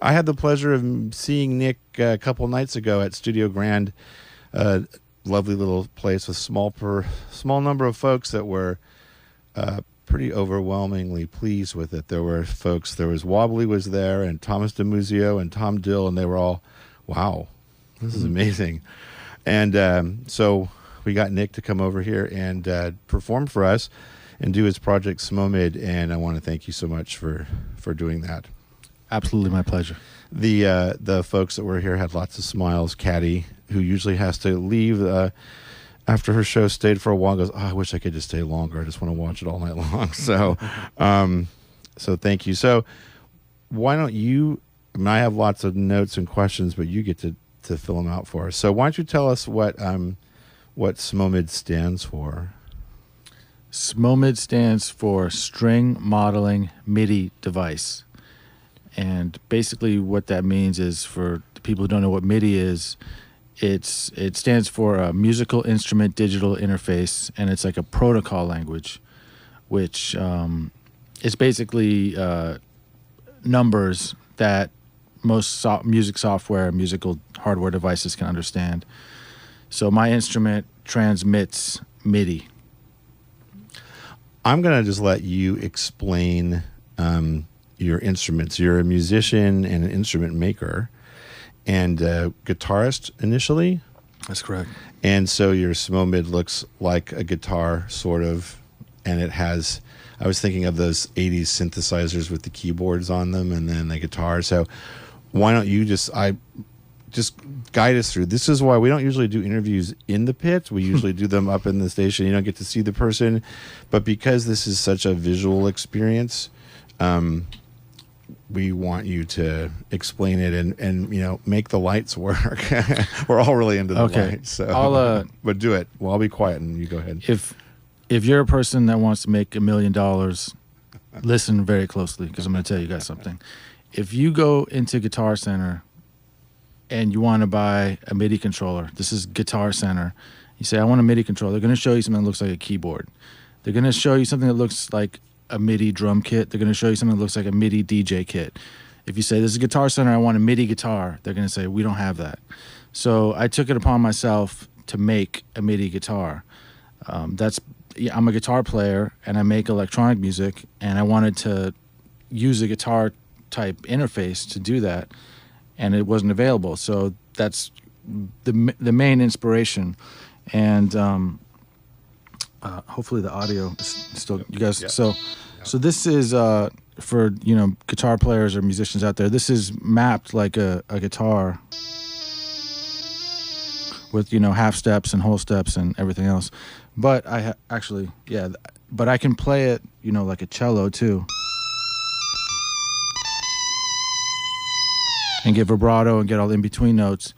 I had the pleasure of seeing Nick a couple nights ago at Studio Grand, lovely little place with small number of folks that were pretty overwhelmingly pleased with it. There was Wobbly was there, and Thomas DeMuzio and Tom Dill, and they were all, wow, this is amazing. And so we got Nick to come over here and perform for us and do his project Smomid, and I want to thank you so much for doing that. Absolutely, my pleasure. The folks that were here had lots of smiles. Caddy, who usually has to leave after her show, stayed for a while. Goes, I wish I could just stay longer. I just want to watch it all night long. So, so thank you. So, why don't you? I mean, I have lots of notes and questions, but you get to fill them out for us. So, why don't you tell us what Smomid stands for? Smomid stands for String Modeling Midi Device. And basically what that means is, for the people who don't know what MIDI is, it stands for a musical instrument digital interface, and it's like a protocol language, which is basically numbers that most music software, musical hardware devices can understand. So my instrument transmits MIDI. I'm going to just let you explain your instruments. You're a musician and an instrument maker and a guitarist initially. That's correct. And so your Smomid looks like a guitar, sort of, and it has, I was thinking of those 80s synthesizers with the keyboards on them and then the guitar. So why don't you just guide us through. This is why we don't usually do interviews in the pit. We usually do them up in the station. You don't get to see the person. But because this is such a visual experience, we want you to explain it and make the lights work. We're all really into the lights. So but do it. Well, I'll be quiet and you go ahead. If you're a person that wants to make $1 million, listen very closely, because I'm going to tell you guys something. If you go into Guitar Center and you want to buy a MIDI controller, this is Guitar Center. You say, I want a MIDI controller. They're going to show you something that looks like a keyboard. They're going to show you something that looks like a MIDI drum kit. They're going to show you something that looks like a MIDI DJ kit. If you say, this is Guitar Center, I want a MIDI guitar, they're going to say, we don't have that. So I took it upon myself to make a MIDI guitar. I'm a guitar player, and I make electronic music, and I wanted to use a guitar-type interface to do that, and it wasn't available. So that's the main inspiration. And hopefully the audio is still, you guys. Yeah. So this is for guitar players or musicians out there. This is mapped like a guitar with half steps and whole steps and everything else. But I but I can play it like a cello too, and get vibrato and get all the in-between notes,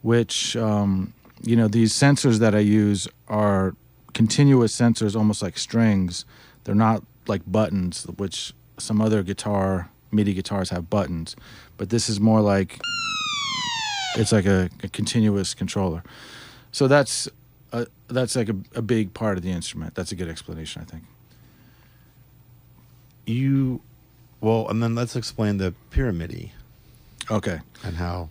which these sensors that I use are continuous sensors, almost like strings. They're not like buttons, which some other MIDI guitars have buttons, but this is more like, it's like a continuous controller. So that's like a big part of the instrument. That's a good explanation, I think. And then let's explain the pyramidi. Okay. And how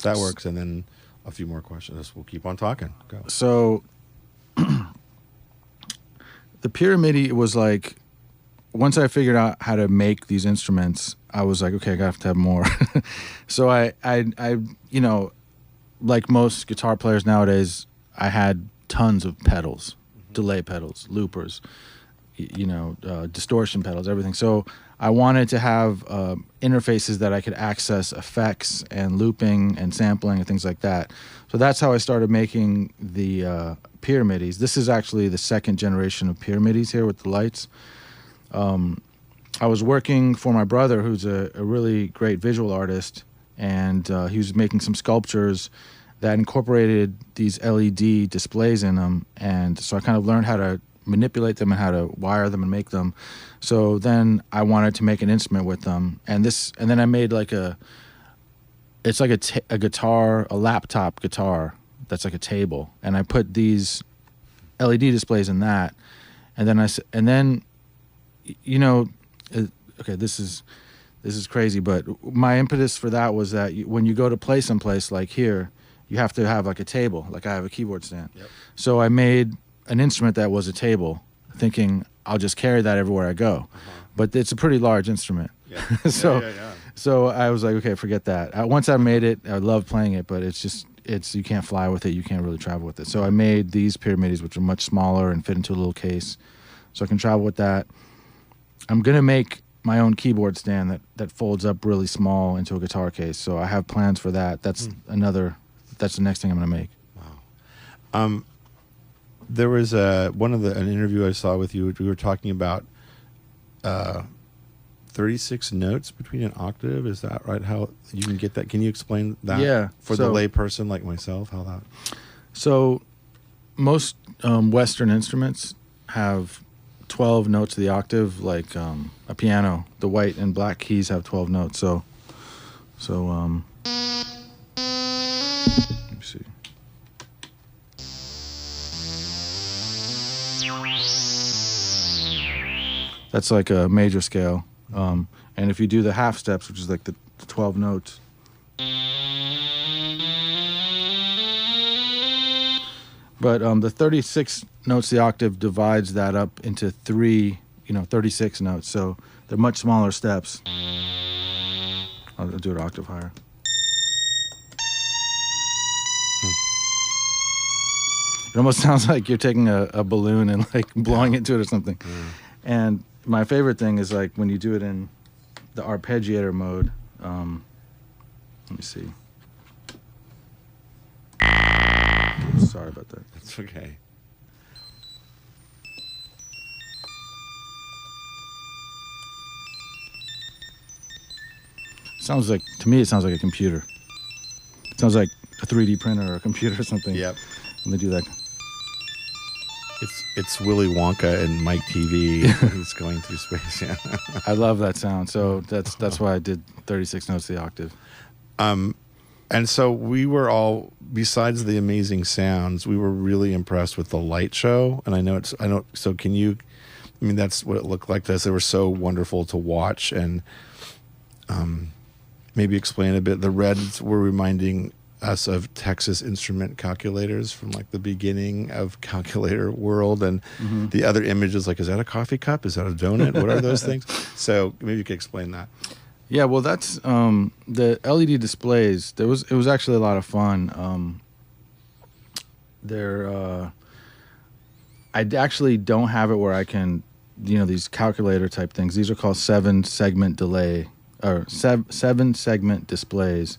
that works, and then a few more questions. We'll keep on talking. Go. So the pyramidi was like, once I figured out how to make these instruments, I was like, okay, I have to have more. So I like most guitar players nowadays, I had tons of pedals, delay pedals, loopers, distortion pedals, everything. So I wanted to have interfaces that I could access effects and looping and sampling and things like that. So that's how I started making the pyramidis. This is actually the second generation of pyramidis here with the lights. I was working for my brother, who's a really great visual artist, and he was making some sculptures that incorporated these LED displays in them, and so I kind of learned how to manipulate them and how to wire them and make them. So then I wanted to make an instrument with them, and then I made like a guitar, a laptop guitar that's like a table, and I put these LED displays in that, and then okay, this is this is crazy, but my impetus for that was that when you go to play someplace like here, you have to have like a table. Like I have a keyboard stand. Yep. So I made an instrument that was a table, thinking I'll just carry that everywhere I go. Uh-huh. But it's a pretty large instrument. Yeah. So I was like, okay, forget that. Once I made it, I love playing it, but you can't fly with it. You can't really travel with it. So I made these pyramids, which are much smaller and fit into a little case. So I can travel with that. I'm going to make my own keyboard stand that folds up really small into a guitar case. So I have plans for that. That's the next thing I'm going to make. Wow. There was an interview I saw with you. We were talking about 36 notes between an octave. Is that right? How you can get that? Can you explain that? Yeah. For the lay person like myself, how that? So most Western instruments have 12 notes of the octave, like a piano. The white and black keys have 12 notes. So let me see. That's like a major scale. And if you do the half steps, which is like the 12 notes. But the 36 notes of the octave divides that up into 36 notes. So they're much smaller steps. I'll do it octave higher. It almost sounds like you're taking a balloon and like blowing into it or something. And my favorite thing is like when you do it in the arpeggiator mode. Let me see. Sorry about that. That's okay. To me, it sounds like a computer. It sounds like a 3D printer or a computer or something. Yep. When they do that. It's Willy Wonka and Mike TV. He's going through space. Yeah. I love that sound. So that's why I did 36 notes of the octave. And so we were all, besides the amazing sounds, we were really impressed with the light show. And I know. So can you? I mean, that's what it looked like to us. They were so wonderful to watch, and maybe explain a bit. The reds were reminding us of Texas Instrument calculators from like the beginning of calculator world, and the other images like, is that a coffee cup? Is that a donut? What are those things? So maybe you could explain that. Yeah, well, that's the LED displays. It was actually a lot of fun. I actually don't have it where I can, these calculator type things. These are called 7-segment displays.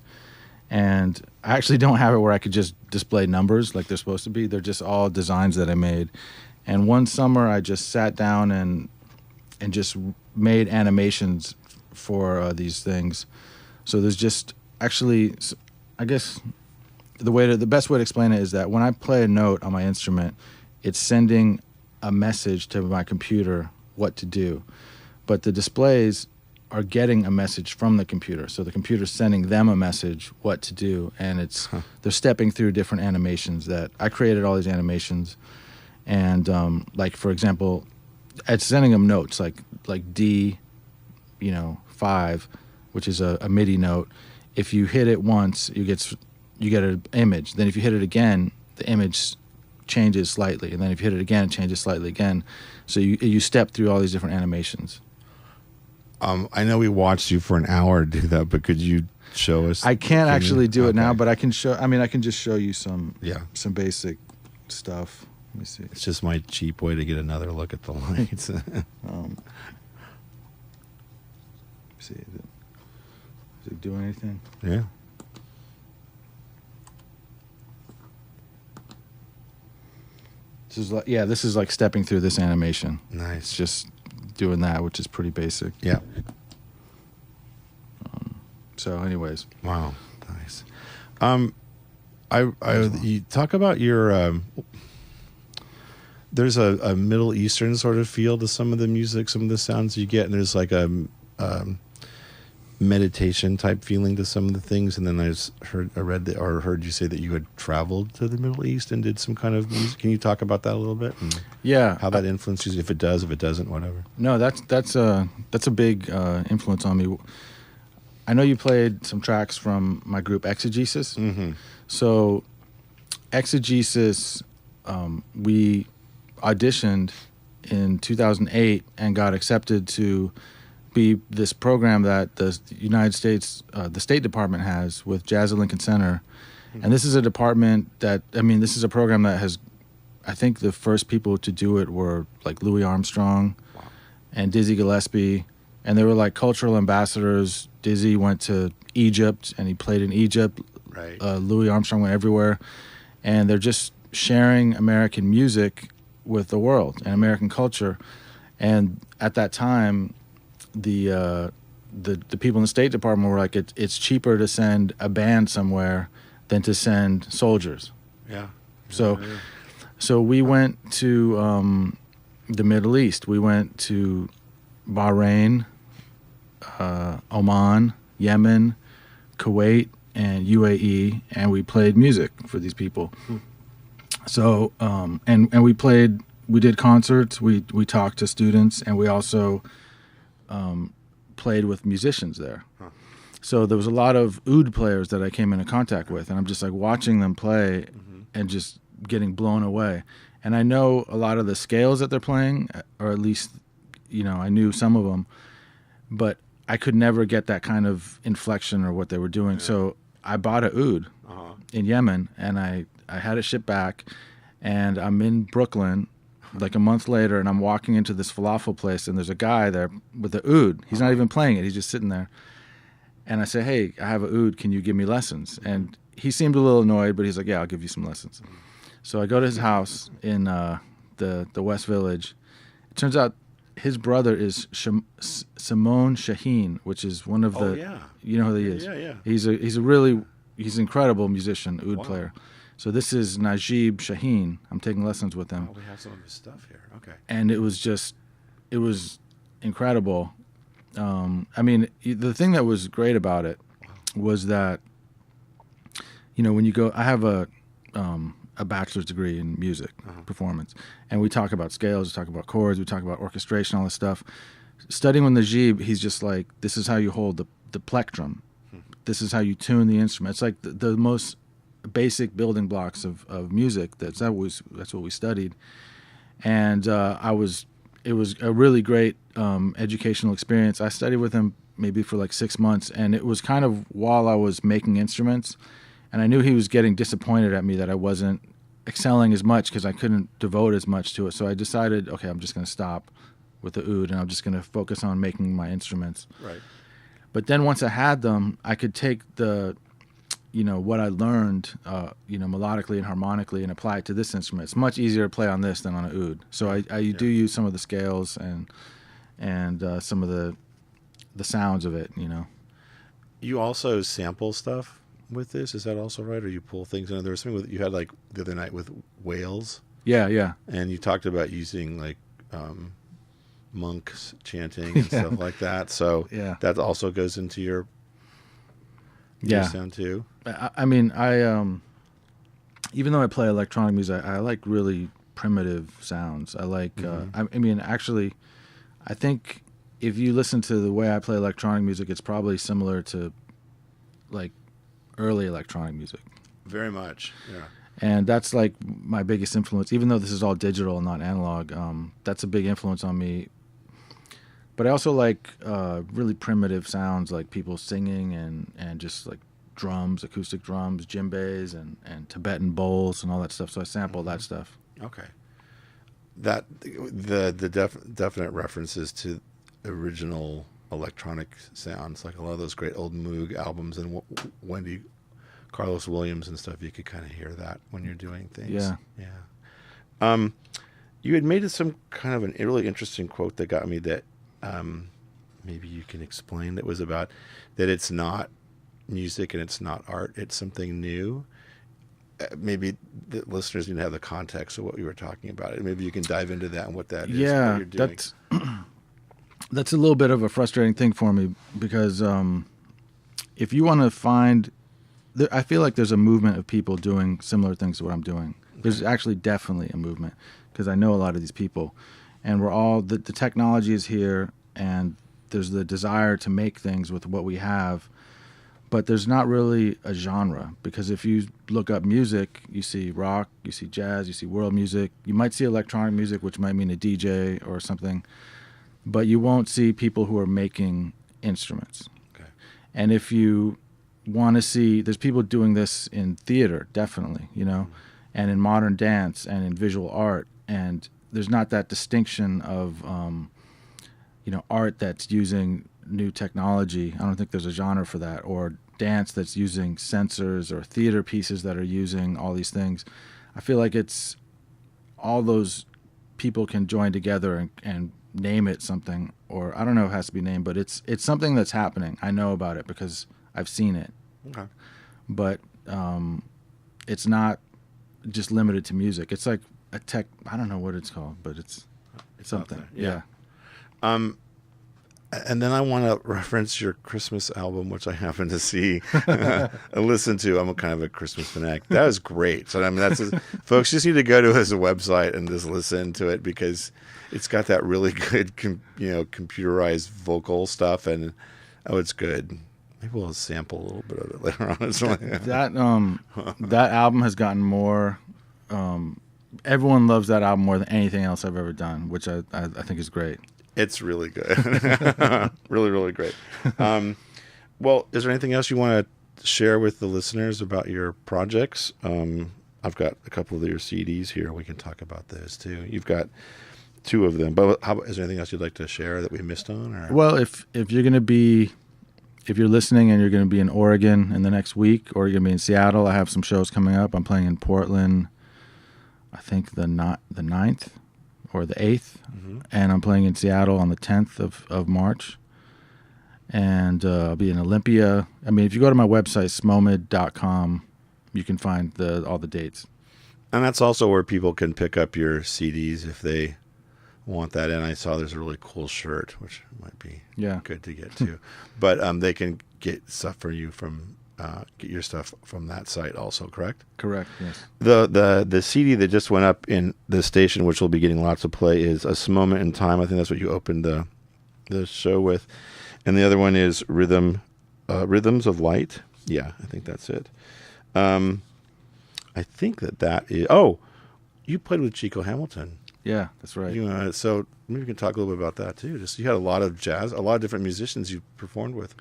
And I actually don't have it where I could just display numbers like they're supposed to be. They're just all designs that I made. And one summer I just sat down and just made animations for these things. So there's just actually, I guess the best way to explain it is that when I play a note on my instrument, it's sending a message to my computer what to do. But the displays are getting a message from the computer. So the computer's sending them a message what to do, and they're stepping through different animations that I created all these animations. And like for example, it's sending them notes like D, 5, which is a MIDI note. If you hit it once, you get an image. Then if you hit it again, the image changes slightly, and then if you hit it again, it changes slightly again. So you step through all these different animations. I know we watched you for an hour do that, but could you show us? I can't actually do it now, but I can show. I mean, I can just show you some basic stuff. Let me see. It's just my cheap way to get another look at the lights. See, is it doing anything? Yeah. This is like stepping through this animation. Nice. It's just doing that, which is pretty basic. Yeah. So anyways. Wow. Nice. You talk about your there's a Middle Eastern sort of feel to some of the music, some of the sounds you get, and there's like a meditation type feeling to some of the things. And then I heard you say that you had traveled to the Middle East and did some kind of music. Can you talk about that a little bit? And how that influences you, if it does, if it doesn't, whatever. No, that's a big influence on me. I know you played some tracks from my group Exegesis. Mm-hmm. So Exegesis, we auditioned in 2008 and got accepted to be this program that the United States, the State Department has with Jazz at Lincoln Center. And this is a department that, this is a program that has, I think the first people to do it were like Louis Armstrong and Dizzy Gillespie. And they were like cultural ambassadors. Dizzy went to Egypt and he played in Egypt. Right. Louis Armstrong went everywhere. And they're just sharing American music with the world and American culture. And at that time, the people in the State Department were like, it's cheaper to send a band somewhere than to send soldiers. Yeah. So we went to the Middle East. We went to Bahrain, Oman, Yemen, Kuwait, and UAE, and we played music for these people. So and we did concerts, we talked to students, and we also played with musicians there. So there was a lot of oud players that I came into contact with, and I'm just like watching them play and just getting blown away. And I know a lot of the scales that they're playing, or at least, I knew some of them, but I could never get that kind of inflection or what they were doing. Yeah. So I bought a oud in Yemen, and I had it shipped back, and I'm in Brooklyn like a month later, and I'm walking into this falafel place, and there's a guy there with the oud. He's not even playing it. He's just sitting there. And I say, hey, I have a oud. Can you give me lessons? And he seemed a little annoyed, but he's like, yeah, I'll give you some lessons. So I go to his house in the West Village. It turns out his brother is Simone Shaheen, which is one of the, you know who he is? Yeah. He's an incredible musician, oud player. So this is Najib Shaheen. I'm taking lessons with him. Oh, we have some of his stuff here. Okay. And it was incredible. The thing that was great about it was that, when you go, I have a bachelor's degree in music performance, and we talk about scales, we talk about chords, we talk about orchestration, all this stuff. Studying with Najib, he's just like, this is how you hold the plectrum. This is how you tune the instrument. It's like the most basic building blocks of music. That's what we studied. And it was a really great educational experience. I studied with him maybe for like 6 months, and it was kind of while I was making instruments, and I knew he was getting disappointed at me that I wasn't excelling as much because I couldn't devote as much to it. So I decided, okay, I'm just going to stop with the oud, and I'm just going to focus on making my instruments. Right. But then once I had them, I could take what I learned, melodically and harmonically, and apply it to this instrument. It's much easier to play on this than on an oud. So I do use some of the scales and some of the sounds of it. You also sample stuff with this. Is that also right, or you pull things in? There was something you had like the other night with whales. Yeah. And you talked about using like monks chanting and stuff like that. So that also goes into your sound too. I even though I play electronic music, I like really primitive sounds. I like, actually, I think if you listen to the way I play electronic music, it's probably similar to like early electronic music. Very much, yeah. And that's like my biggest influence, even though this is all digital and not analog. That's a big influence on me. But I also like really primitive sounds, like people singing and just like drums, acoustic drums, djembes, and Tibetan bowls and all that stuff. So I sample that stuff. Okay. That the definite references to original electronic sounds, like a lot of those great old Moog albums and Wendy Carlos Williams and stuff. You could kind of hear that when you're doing things. Yeah. You had made some kind of a really interesting quote that got me that. Maybe you can explain. That was about that it's not music and it's not art, it's something new. Maybe the listeners need to have the context of what you were talking about. And maybe you can dive into that and what that is. Yeah, what you're doing. That's a little bit of a frustrating thing for me because if you want to find, I feel like there's a movement of people doing similar things to what I'm doing. Okay. There's actually definitely a movement because I know a lot of these people. And we're all, the technology is here, and there's the desire to make things with what we have. but there's not really a genre, because if you look up music, you see rock, you see jazz, you see world music. You might see electronic music, which might mean a DJ or something, but you won't see people who are making instruments. Okay. And if you want to see, there's people doing this in theater, definitely, and in modern dance and in visual art, and there's not that distinction of art that's using new technology. I don't think there's a genre for that, or dance that's using sensors, or theater pieces that are using all these things. I feel like it's all those people can join together and name it something, or I don't know if it has to be named, but it's something that's happening. I know about it because I've seen it. Okay. But it's not just limited to music. It's like a tech, I don't know what it's called, but it's something. Yeah. And then I want to reference your Christmas album, which I happen to see and listen to. I'm a kind of a Christmas fanatic. That was great. So folks just need to go to his website and just listen to it, because it's got that really good, computerized vocal stuff, and it's good. Maybe we'll sample a little bit of it later on. That album has gotten more. Everyone loves that album more than anything else I've ever done, which I think is great. It's really good. Really, really great. Well, is there anything else you want to share with the listeners about your projects? I've got a couple of your CDs here. We can talk about those too. You've got 2 of them. But is there anything else you'd like to share that we missed on? Or? Well, if you're listening and you're going to be in Oregon in the next week, or you're going to be in Seattle, I have some shows coming up. I'm playing in Portland, I think the 9th or the 8th, and I'm playing in Seattle on the 10th of March. And I'll be in Olympia. I mean, if you go to my website, smomid.com, you can find all the dates. And that's also where people can pick up your CDs if they want that. And I saw there's a really cool shirt, which might be good to get to. But they can get stuff for you get your stuff from that site also, correct? Correct, yes. The CD that just went up in the station, which will be getting lots of play, is A Moment in Time. I think that's what you opened the show with. And the other one is Rhythms of Light. Yeah, I think that's it. I think that is... Oh, you played with Chico Hamilton. Yeah, that's right. So maybe we can talk a little bit about that too. Just you had a lot of jazz, a lot of different musicians you performed with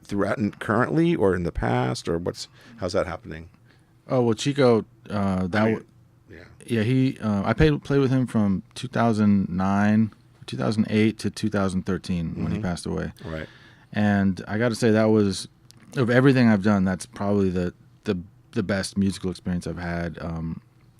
throughout, currently or in the past, or how's that happening? Oh well, Chico, he I played with him from 2008 to 2013 when he passed away. Right. And I got to say, that was, of everything I've done, that's probably the best musical experience I've had.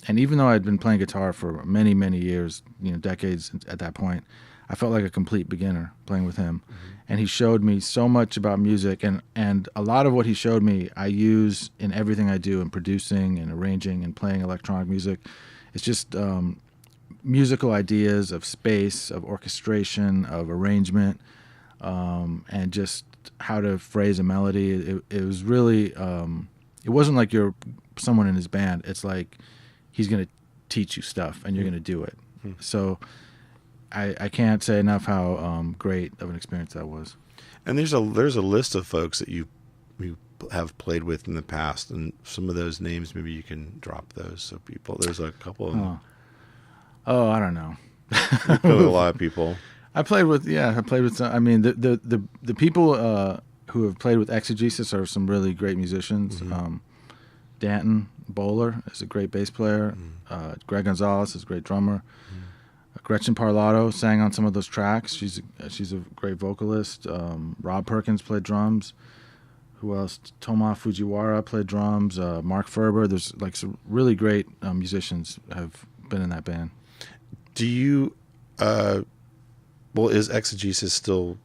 And even though I'd been playing guitar for many, many years, decades at that point, I felt like a complete beginner playing with him. Mm-hmm. And he showed me so much about music, and a lot of what he showed me I use in everything I do in producing and arranging and playing electronic music. It's just musical ideas of space, of orchestration, of arrangement, and just how to phrase a melody. It was really, it wasn't like you're someone in his band. It's like he's going to teach you stuff, and you're going to do it. Mm-hmm. So I can't say enough how great of an experience that was. And there's a list of folks that you have played with in the past, and some of those names, maybe you can drop those so people. There's a couple of them. Oh, I don't know. You played with a lot of people. I played with some. I mean, the people who have played with Exegesis are some really great musicians. Mm-hmm. Danton Bowler is a great bass player. Mm-hmm. Greg Gonzalez is a great drummer. Mm-hmm. Gretchen Parlato sang on some of those tracks. She's a great vocalist. Rob Perkins played drums. Who else? Toma Fujiwara played drums. Mark Ferber. There's like some really great musicians have been in that band. Do you? Is Exegesis still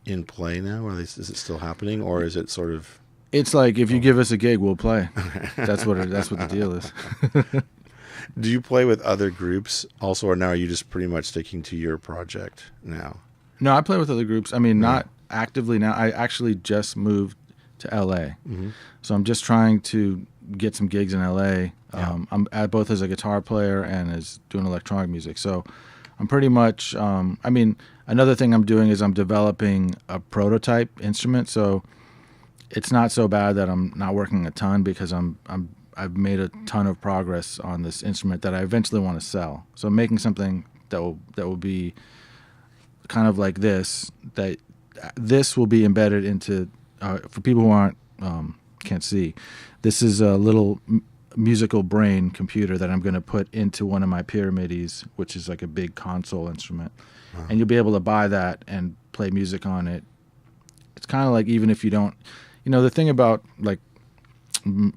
in play now? Or is it still happening, or is it sort of? It's like, if you give us a gig, we'll play. That's what the deal is. Do you play with other groups also, or now are you just pretty much sticking to your project now? No, I play with other groups. I mean, not actively now. I actually just moved to L.A., so I'm just trying to get some gigs in L.A. I'm both as a guitar player and as doing electronic music. So I'm pretty much. Another thing I'm doing is I'm developing a prototype instrument. So it's not so bad that I'm not working a ton, because I've made a ton of progress on this instrument that I eventually want to sell. So I'm making something that will be kind of like this. That this will be embedded into for people who aren't can't see. This is a little musical brain computer that I'm going to put into one of my Pyramids, which is like a big console instrument, and you'll be able to buy that and play music on it. It's kind of like, even if you don't, the thing about, like,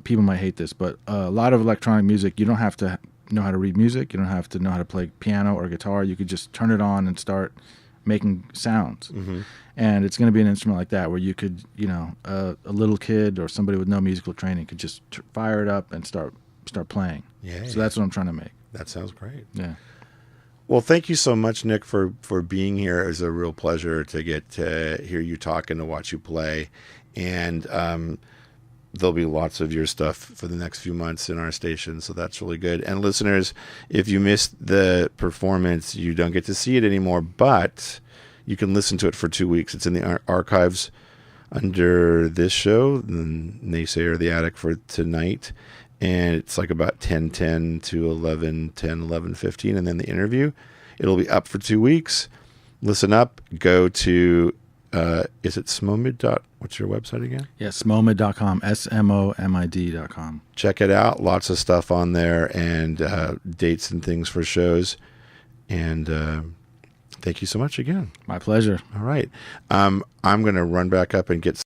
people might hate this, but a lot of electronic music, you don't have to know how to read music. You don't have to know how to play piano or guitar. You could just turn it on and start making sounds. Mm-hmm. And it's going to be an instrument like that, where you could, a little kid or somebody with no musical training could just fire it up and start playing. Yeah. So that's what I'm trying to make. That sounds great. Yeah. Well, thank you so much, Nick, for being here. It was a real pleasure to get to hear you talk and to watch you play. And there'll be lots of your stuff for the next few months in our station, so that's really good. And listeners, if you missed the performance, you don't get to see it anymore, but you can listen to it for 2 weeks. It's in the archives under this show, the Naysayer, The Attic, for tonight. And it's like about 10:10 to 11:10, 11:15, and then the interview. It'll be up for 2 weeks. Listen up. Go to, is it Smomid? What's your website again? Yeah, Smomid.com, SMOMID.com. Check it out. Lots of stuff on there, and dates and things for shows. And thank you so much again. My pleasure. All right. I'm going to run back up and get